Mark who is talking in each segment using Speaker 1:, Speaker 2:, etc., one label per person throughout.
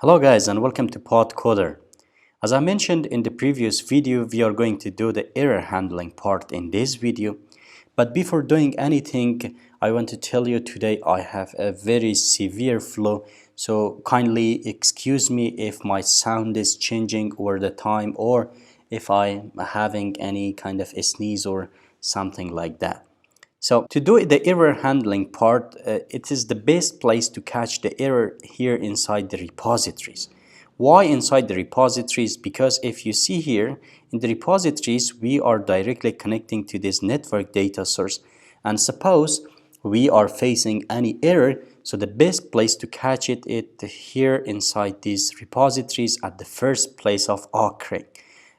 Speaker 1: Hello guys and welcome to PodCoder. As I mentioned in the previous video, we are going to do the error handling part in this video. But before doing anything, I want to tell you today I have a very severe flu. So kindly excuse me if my sound is changing over the time or if I'm having any kind of a sneeze or something like that. So to do the error handling part, it is the best place to catch the error here inside the repositories. Why inside the repositories? Because if you see here in the repositories, we are directly connecting to this network data source. And suppose we are facing any error, so the best place to catch it is here inside these repositories at the first place of occurring.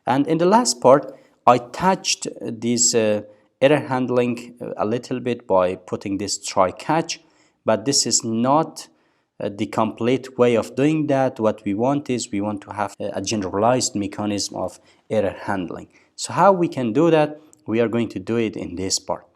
Speaker 1: And in the last part, I touched this error handling a little bit by putting this try catch, but this is not the complete way of doing that. What we want is we want to have a generalized mechanism of error handling. So how we can do that? We are going to do it in this part.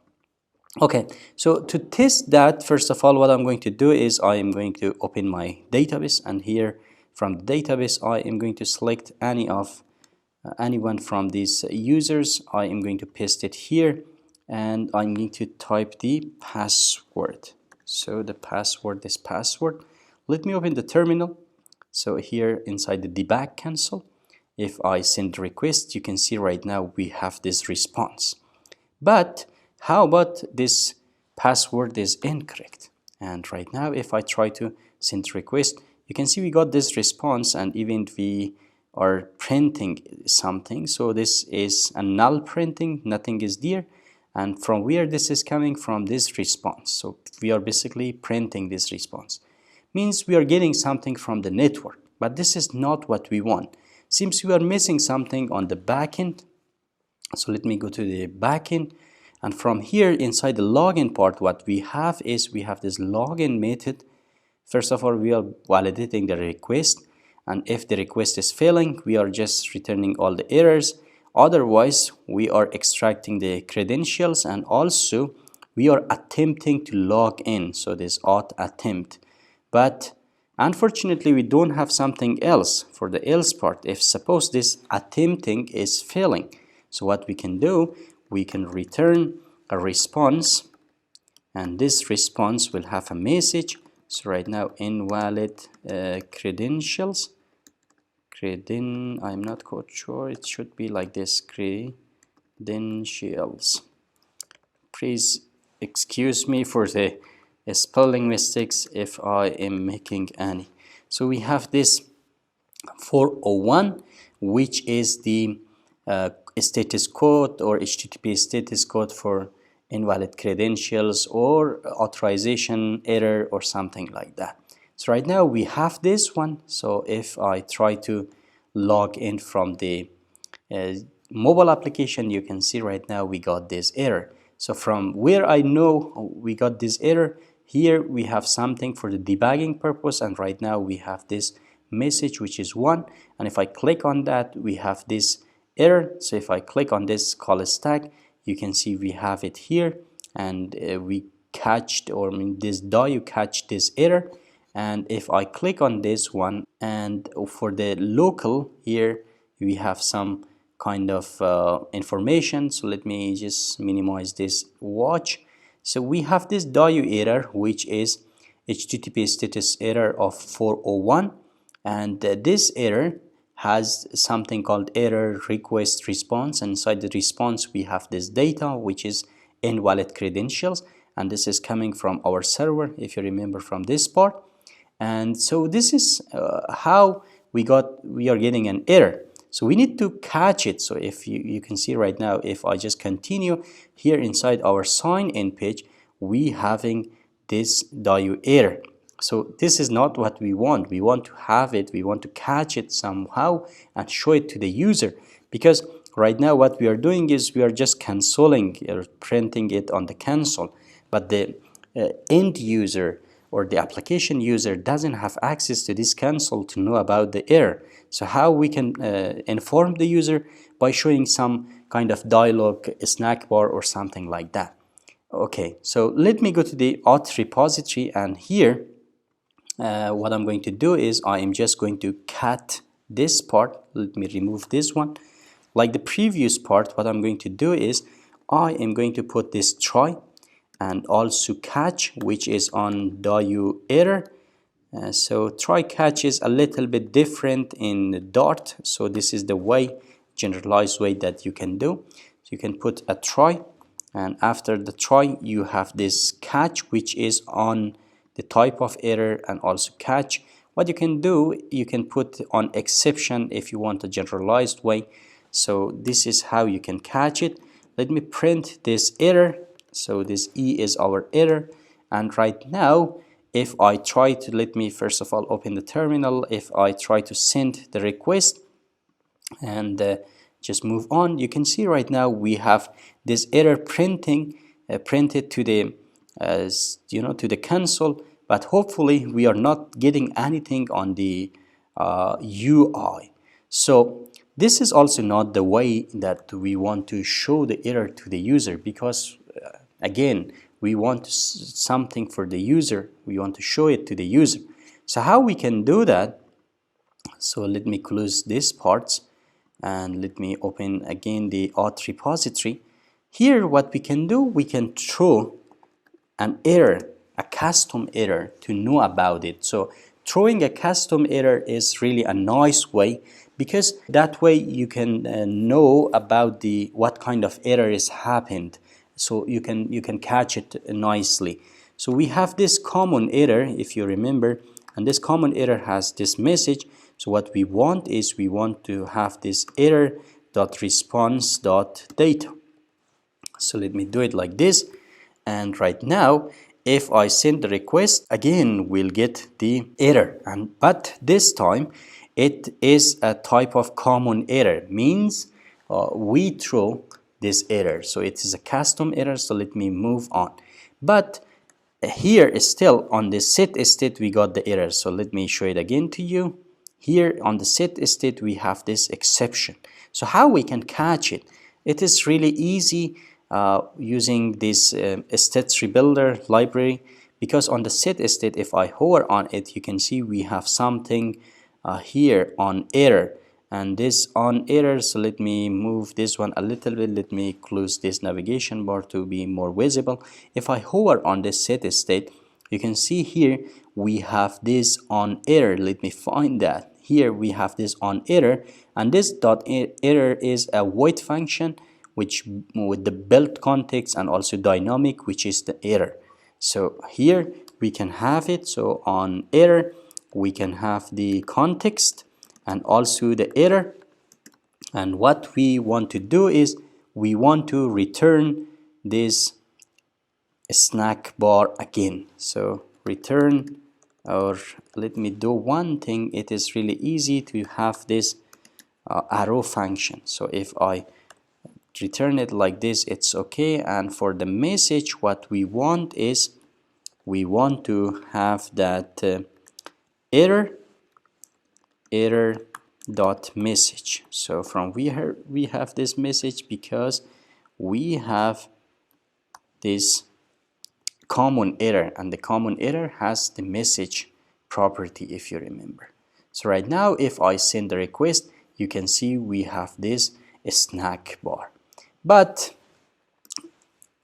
Speaker 1: Okay, so to test that, first of all, what I'm going to do is I am going to open my database, and here from the database I am going to select anyone from these users. I am going to paste it here and I'm going to type the password. So the password is password. Let me open the terminal. So here inside the debug console, if I send request, you can see right now we have this response. But how about this password is incorrect? And right now if I try to send request, you can see we got this response, and even we are printing something. So this is a null printing, nothing is there. And from where this is coming? From this response. So we are basically printing this response. Means we are getting something from the network, but this is not what we want. Seems we are missing something on the backend. So let me go to the backend, and from here inside the login part, what we have is we have this login method. First of all, we are validating the request, and if the request is failing, we are just returning all the errors. Otherwise, we are extracting the credentials, and also we are attempting to log in. So this auth attempt, but unfortunately we don't have something else for the else part. If suppose this attempting is failing, so what we can do, we can return a response, and this response will have a message. So right now invalid credentials. I'm not quite sure, it should be like this, credentials. Please excuse me for the spelling mistakes if I am making any. So we have this 401, which is the status code or HTTP status code for invalid credentials or authorization error or something like that. So right now we have this one. So if I try to log in from the mobile application, you can see right now we got this error. So from where I know we got this error, here we have something for the debugging purpose, and right now we have this message which is 1, and if I click on that, we have this error. So if I click on this call stack, you can see we have it here, and we catched, or this DAU catch this error. And if I click on this one, and for the local here we have some kind of information. So let me just minimize this watch. So we have this DAU error, which is HTTP status error of 401, and this error has something called error request response. Inside the response we have this data which is invalid credentials, and this is coming from our server, if you remember from this part. And so this is how we are getting an error. So we need to catch it. So if you can see right now, if I just continue here inside our sign in page, we having this DAU error. So this is not what we want. We want to have it, we want to catch it somehow and show it to the user, because right now what we are doing is we are just canceling or printing it on the console, but the end user or the application user doesn't have access to this console to know about the error. So how we can inform the user? By showing some kind of dialog, a snack bar or something like that. Okay, so let me go to the auth repository, and here what I'm going to do is I am just going to cut this part. Let me remove this one. Like the previous part, what I'm going to do is I am going to put this try and also catch, which is on do error. So try catch is a little bit different in Dart. So this is the way, generalized way that you can do. So you can put a try, and after the try you have this catch, which is on the type of error and also catch. What you can do, you can put on exception if you want a generalized way. So this is how you can catch it. Let me print this error. So this E is our error, and right now if I try to, let me first of all open the terminal, if I try to send the request and just move on, you can see right now we have this error printed to the to the console, but hopefully we are not getting anything on the UI. So this is also not the way that we want to show the error to the user, because again, we want something for the user, we want to show it to the user. So how we can do that? So let me close this part and let me open again the auth repository. Here what we can do, we can throw an error, a custom error, to know about it. So throwing a custom error is really a nice way, because that way you can know about the what kind of error is happened. So you can catch it nicely. So we have this common error, if you remember, and this common error has this message. So what we want is we want to have this error.response.data. So let me do it like this. And right now, if I send the request, again, we'll get the error. But this time, it is a type of common error, means we throw this error. So it is a custom error, so let me move on. But here is still on the set state, we got the error. So let me show it again to you. Here on the set state, we have this exception. So how we can catch it? It is really easy using this states rebuilder library, because on the set state, if I hover on it, you can see we have something here on error, and this on error. So let me move this one a little bit. Let me close this navigation bar to be more visible. If I hover on this set state, you can see here we have this on error. Let me find that. Here we have this on error, and this dot error is a void function, which with the built context and also dynamic, which is the error. So here we can have it. So on error we can have the context and also the error, and what we want to do is we want to return this snack bar again. So return, or let me do one thing. It is really easy to have this arrow function. So if I return it like this, it's okay. And for the message, what we want is we want to have that error dot message. So from here we have this message because we have this common error, and the common error has the message property, if you remember. So right now if I send the request, you can see we have this snack bar, but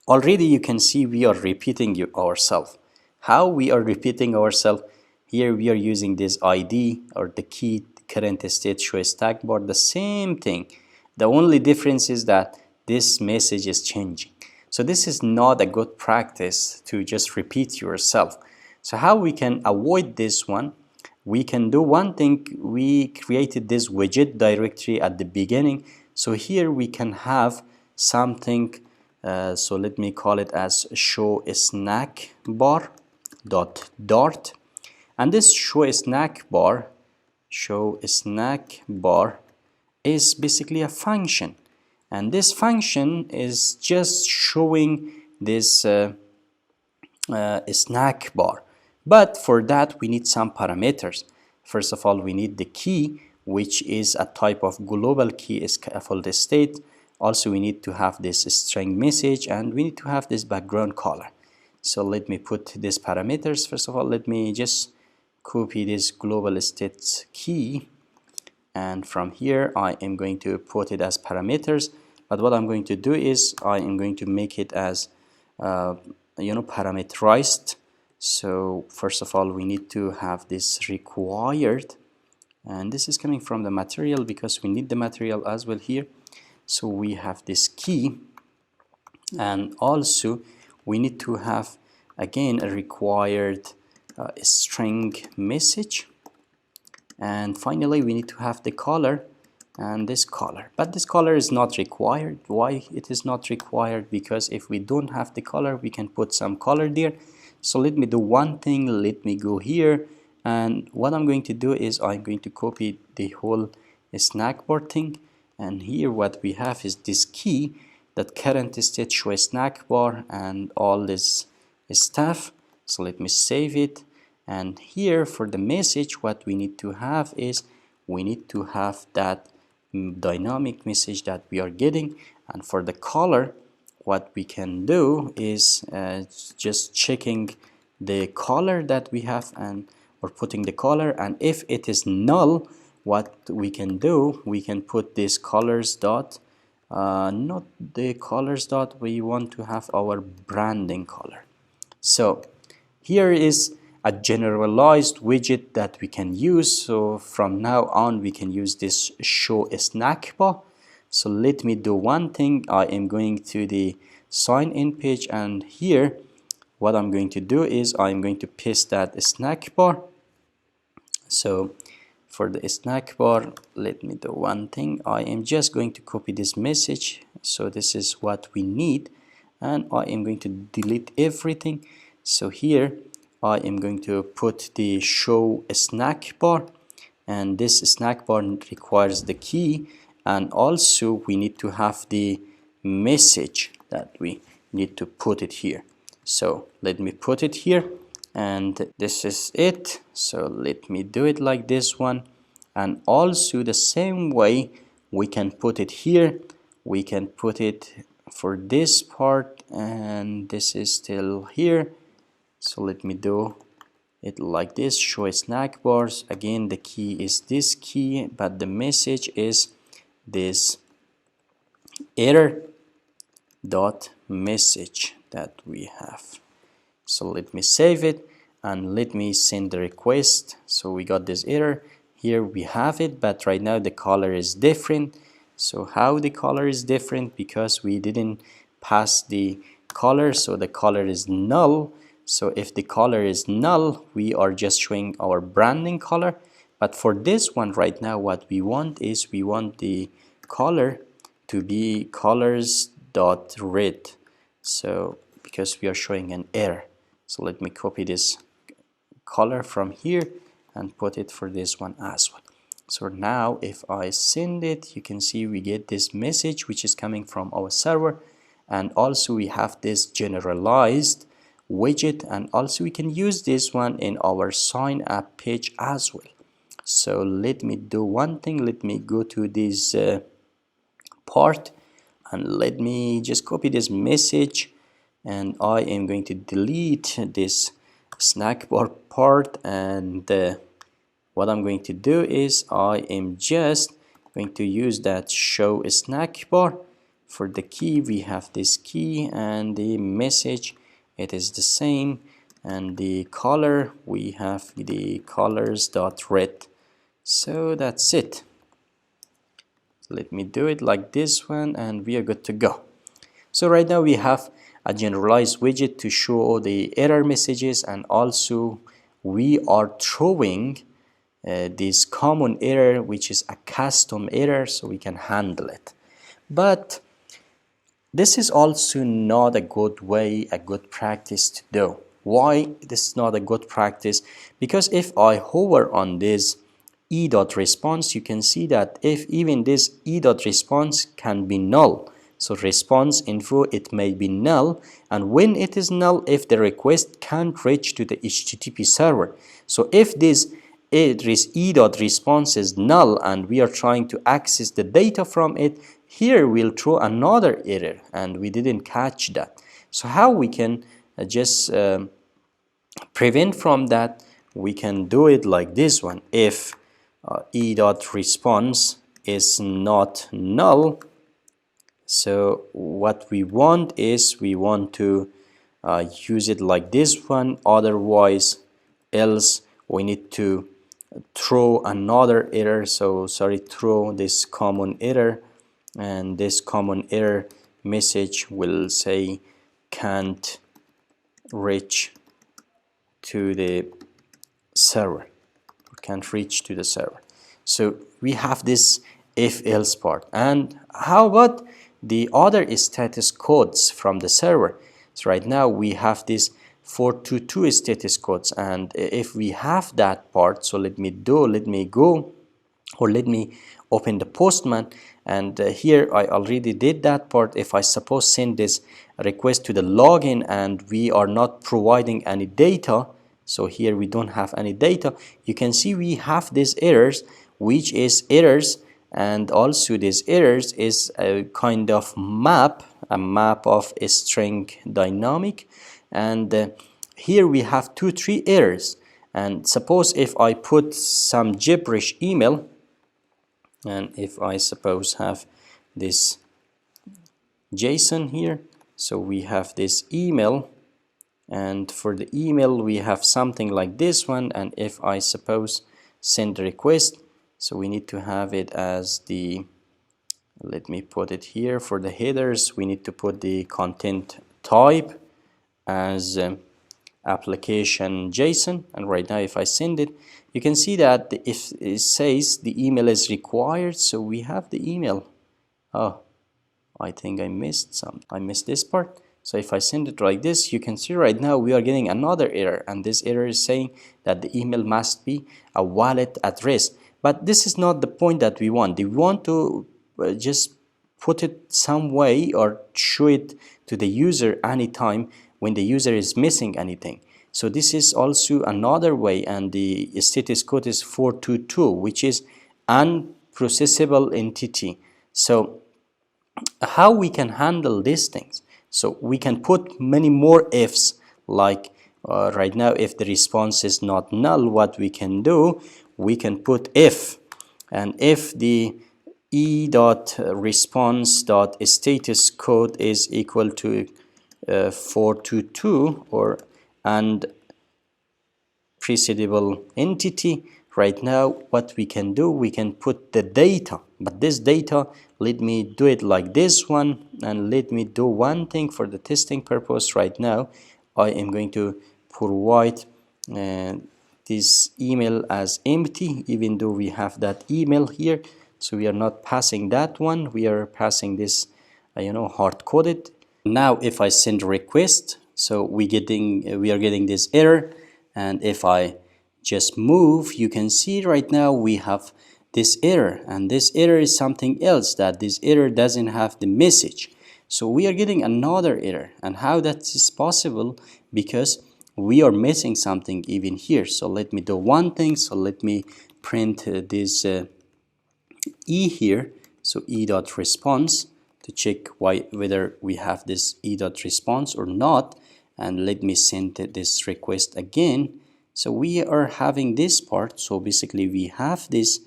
Speaker 1: already you can see we are repeating ourselves. How we are repeating ourselves? Here we are using this ID, or the key current state show stack bar, the same thing. The only difference is that this message is changing. So this is not a good practice to just repeat yourself. So how we can avoid this one? We can do one thing. We created this widget directory at the beginning. So here we can have something. So let me call it as show snack bar dot dart, and this show snack bar is basically a function, and this function is just showing this snack bar. But for that we need some parameters. First of all, we need the key, which is a type of global key scaffold state. Also we need to have this string message, and we need to have this background color. So let me put these parameters. First of all, let me just copy this global state key, and from here I am going to put it as parameters. But what I'm going to do is I am going to make it as parameterized. So first of all, we need to have this required, and this is coming from the material because we need the material as well here. So we have this key, and also we need to have again a required string message, and finally we need to have the color and this color. But this color is not required. Why it is not required? Because if we don't have the color, we can put some color there. So let me do one thing. Let me go here, and what I'm going to do is I'm going to copy the whole snack bar thing, and here what we have is this key that current state show snack bar and all this stuff. So let me save it, and here for the message what we need to have is we need to have that dynamic message that we are getting. And for the color, what we can do is just checking the color that we have, and or putting the color, and if it is null, what we can do, we can put this colors dot not the colors dot, we want to have our branding color. So here is a generalized widget that we can use. So from now on we can use this show snack bar. So let me do one thing. I am going to the sign in page, and here what I'm going to do is I'm going to paste that snack bar. So for the snack bar, let me do one thing. I am just going to copy this message. So this is what we need, and I am going to delete everything. So here I am going to put the show snack bar, and this snack bar requires the key, and also we need to have the message that we need to put it here. So let me put it here, and this is it. So let me do it like this one, and also the same way we can put it here. We can put it for this part, and this is still here. So let me do it like this, show snack bars. Again, the key is this key, but the message is this error dot message that we have. So let me save it and let me send the request. So we got this error. Here we have it, but right now the color is different. So how the color is different? Because we didn't pass the color, so the color is null. So if the color is null, we are just showing our branding color. But for this one right now, what we want is we want the color to be colors.red. So because we are showing an error. So let me copy this color from here and put it for this one as well. So now if I send it, you can see we get this message which is coming from our server, and also we have this generalized widget, and also we can use this one in our sign up page as well. So let me do one thing. Let me go to this part, and let me just copy this message, and I am going to delete this snack bar part, and what I'm going to do is I am just going to use that show snack bar. For the key, we have this key, and the message, it is the same, and the color, we have the colors.red. So that's it. Let me do it like this one, and we are good to go. So right now we have a generalized widget to show the error messages, and also we are throwing this common error, which is a custom error, so we can handle it. But this is also not a good way, a good practice to do. Why this is not a good practice? Because if I hover on this e.response, you can see that if even this e.response can be null. So response info, it may be null, and when it is null, if the request can't reach to the HTTP server. So if this e.response is null and we are trying to access the data from it, here we'll throw another error, and we didn't catch that. So how we can just prevent from that? we can do it like this one. If e.response is not null, so what we want is we want to use it like this one, otherwise else we need to throw another error. So sorry, throw this common error, and this common error message will say can't reach to the server, can't reach to the server. So we have this if else part. And how about the other status codes from the server? So right now we have this 422 status codes, and if we have that part, so let me go, or let me open the Postman, and here I already did that part. If I suppose send this request to the login and we are not providing any data, so here we don't have any data, you can see we have these errors, which is errors, and also these errors is a kind of a map of a string dynamic, and here we have 3 errors. And suppose if I put some gibberish email, and if I suppose have this JSON here, so we have this email, and for the email we have something like this one, and if I suppose send request, so we need to have it as the, let me put it here, for the headers we need to put the content type as application JSON, and right now if I send it, you can see that if it says the email is required, so we have the email. Oh, I think I missed this part. So if I send it like this, you can see right now we are getting another error, and this error is saying that the email must be a wallet address. But this is not the point that we want. We want to just put it some way or show it to the user anytime when the user is missing anything. So this is also another way, and the status code is 422, which is unprocessable entity. So how we can handle these things? So we can put many more ifs, like right now if the response is not null, what we can do, we can put if, and if the e.response.status code is equal to 422 or unprecedable entity, right now what we can do, we can put the data, but this data, let me do it like this one, and let me do one thing for the testing purpose. Right now I am going to provide this email as empty, even though we have that email here. So we are not passing that one, we are passing this hard-coded. Now if I send request, so we are getting this error, and if I just move, you can see right now we have this error, and this error is something else, that this error doesn't have the message. So we are getting another error, and how that is possible? Because we are missing something even here. So let me do one thing, so let me print this e here, so e.response, to check whether we have this e.response or not, and let me send this request again. So we are having this part, so basically we have this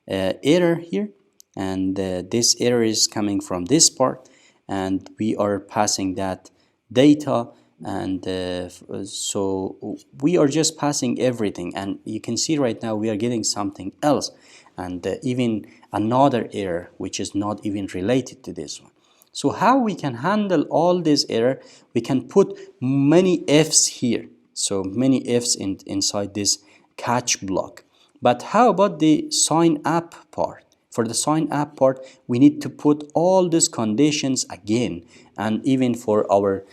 Speaker 1: error here, and this error is coming from this part, and we are passing that data, and so we are just passing everything, and you can see right now we are getting something else, and even another error which is not even related to this one. So how we can handle all this error? We can put many ifs here, so many ifs inside this catch block. But how about the sign up part? For the sign up part, we need to put all these conditions again, and even for our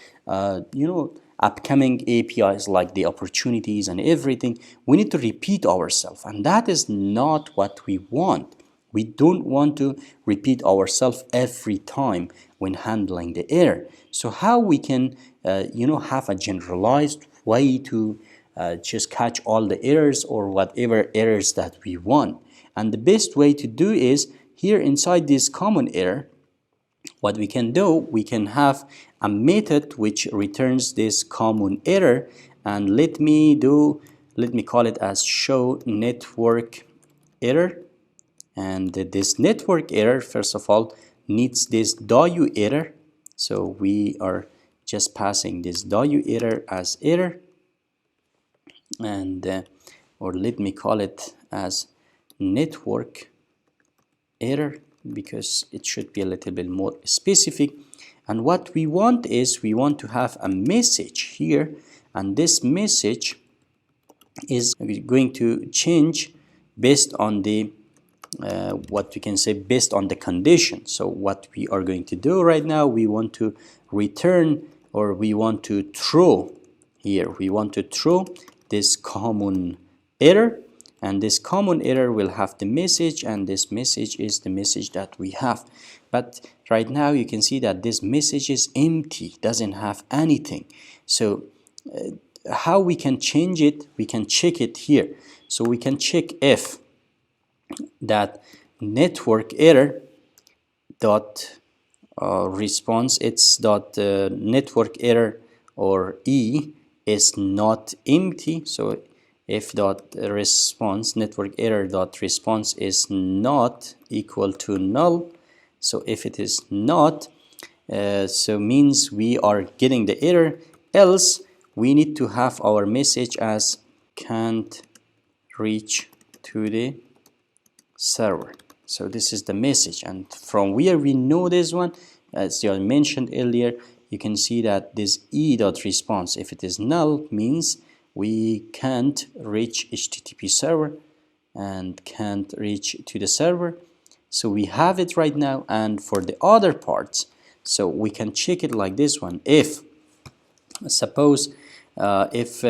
Speaker 1: upcoming APIs like the opportunities and everything, we need to repeat ourselves, and that is not what we want. We don't want to repeat ourselves every time when handling the error. So how we can have a generalized way to just catch all the errors or whatever errors that we want? And the best way to do is here inside this common error, what we can do, we can have a method which returns this common error, and let me let me call it as show network error. And this network error, first of all, needs this .u error. So we are just passing this .u error as error, and or let me call it as network error because it should be a little bit more specific. And what we want is we want to have a message here, and this message is going to change based on the what we can say based on the condition. So what we are going to do right now, we want to return, or we want to throw here, we want to throw this common error, and this common error will have the message, and this message is the message that we have. But right now you can see that this message is empty, doesn't have anything. So how we can change it? We can check it here. So we can check if that network error dot response, it's dot network error or e is not empty. So if dot response network error dot response is not equal to null, so if it is not, so means we are getting the error, else we need to have our message as can't reach to the server. So this is the message, and from where we know this one, as I mentioned earlier, you can see that this e.response, if it is null, means we can't reach HTTP server and can't reach to the server. So we have it right now. And for the other parts, so we can check it like this one. If suppose if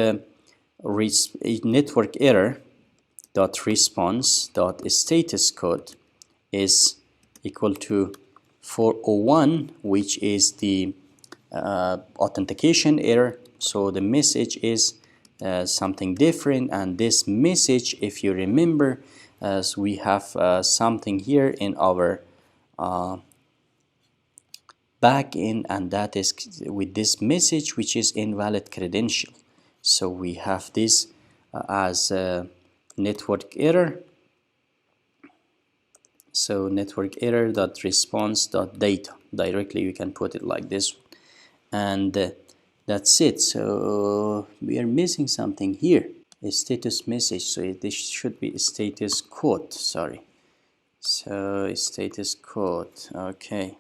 Speaker 1: network error dot response dot status code is equal to 401, which is the authentication error, so the message is something different. And this message, if you remember, as we have something here in our backend, and that is with this message, which is invalid credential. So we have this as network error. So network error dot response dot data, directly you can put it like this, and that's it. So we are missing something here, a status message. So this should be a status code, sorry. So status code, okay.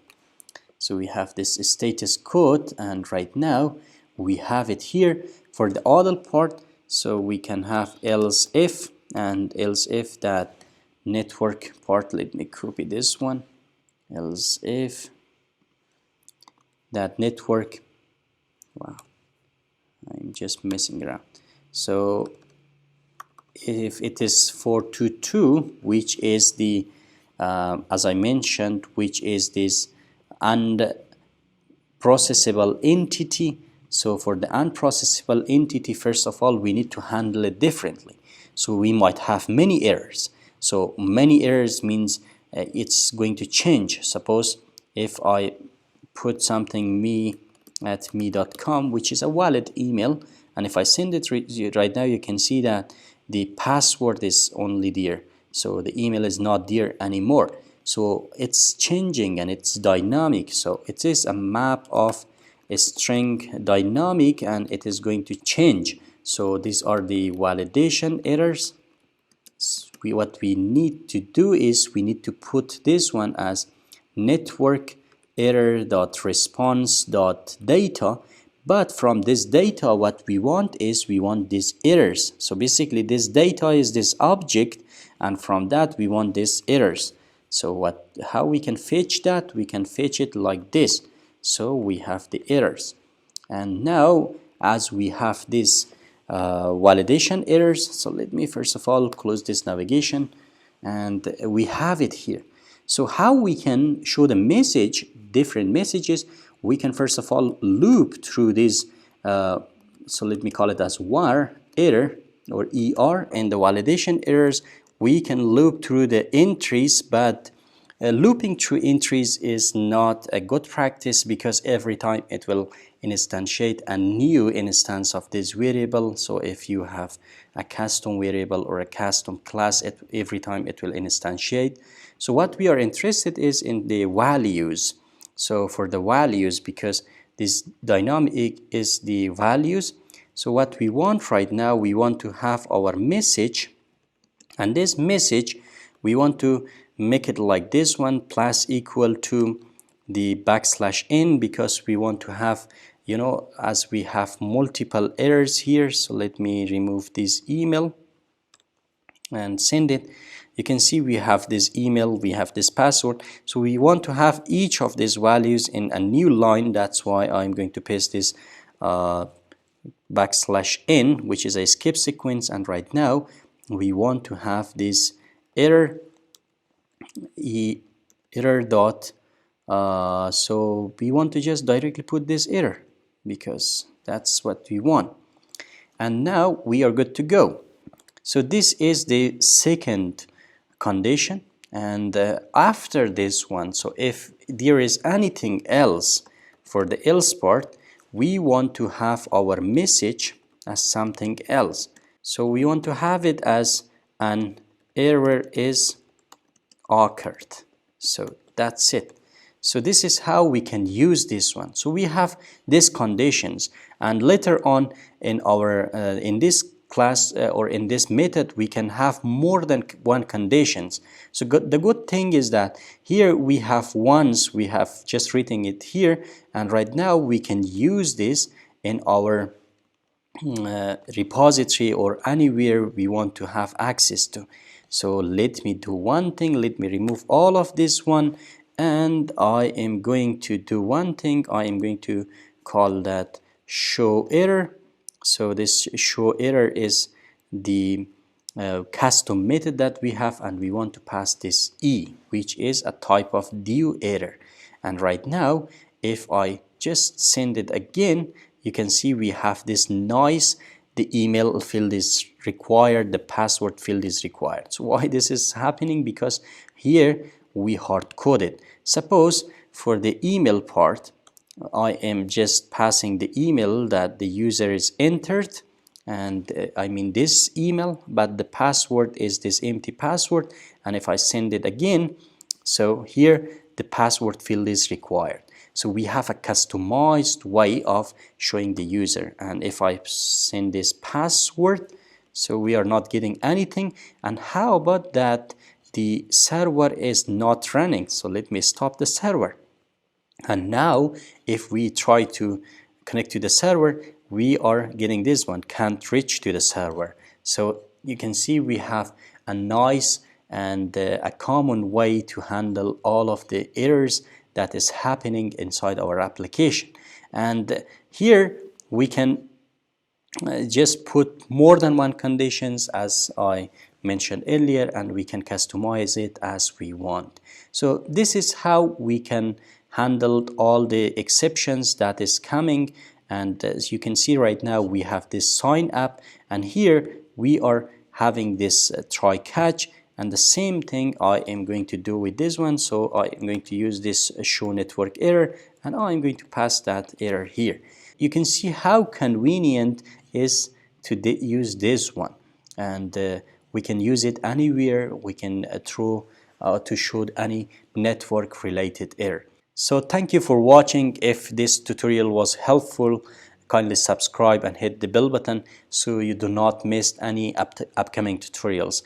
Speaker 1: So we have this status code, and right now we have it here. For the other part, so we can have else if, and else if that network part, let me copy this one, else if that network, wow, I'm just messing around. So if it is 422, which is the as I mentioned, which is this unprocessable entity. So for the unprocessable entity, first of all, we need to handle it differently. So we might have many errors. So many errors means it's going to change. Suppose if I put something me@me.com, which is a valid email, and if I send it right now, you can see that the password is only there. So the email is not there anymore. So it's changing and it's dynamic. So it is a map of a string dynamic, and it is going to change. So these are the validation errors. What we need to do is we need to put this one as network error.response.data. But from this data, what we want is we want these errors. So basically this data is this object, and from that we want these errors. So how we can fetch that? We can fetch it like this. So we have the errors, and now as we have this validation errors, so let me first of all close this navigation, and we have it here. So how we can show the message, different messages? We can first of all loop through this, so let me call it as var error or ER, and the validation errors we can loop through the entries, but Looping through entries is not a good practice because every time it will instantiate a new instance of this variable. So if you have a custom variable or a custom class, every time it will instantiate. So what we are interested is in the values. So for the values, because this dynamic is the values, so what we want right now, we want to have our message, and this message we want to make it like this one, plus equal to the \n, because we want to have, you know, as we have multiple errors here. So let me remove this email and send it. You can see we have this email, we have this password, so we want to have each of these values in a new line. That's why I'm going to paste this \n, which is a skip sequence, and right now we want to have this error dot, so we want to just directly put this error because that's what we want, and now we are good to go. So this is the second condition, and after this one, so if there is anything else for the else part, we want to have our message as something else. So we want to have it as an error is occurred. So that's it. So this is how we can use this one. So we have these conditions, and later on in our in this class or in this method, we can have more than one conditions. So the good thing is that here we have once, we have just written it here, and right now we can use this in our repository or anywhere we want to have access to. So let me do one thing, let me remove all of this one, and I am going to do one thing. I am going to call that show error. So this show error is the custom method that we have, and we want to pass this e, which is a type of do error. And right now, if I just send it again, you can see we have this nice, the email field is required, the password field is required. So why this is happening? Because here we hard coded. Suppose for the email part, I am just passing the email that the user is entered, and I mean this email, but the password is this empty password. And if I send it again, so here the password field is required. So we have a customized way of showing the user. And if I send this password, so we are not getting anything. And how about that the server is not running? So let me stop the server. And now if we try to connect to the server, we are getting this one, can't reach to the server. So you can see we have a nice and a common way to handle all of the errors that is happening inside our application. And here we can just put more than one conditions, as I mentioned earlier, and we can customize it as we want. So this is how we can handle all the exceptions that is coming. And as you can see right now, we have this sign up, and here we are having this try catch. And the same thing I am going to do with this one. So I am going to use this show network error, and I am going to pass that error here. You can see how convenient is to use this one, and we can use it anywhere. We can throw to show any network related error. So thank you for watching. If this tutorial was helpful, kindly subscribe and hit the bell button so you do not miss any upcoming tutorials.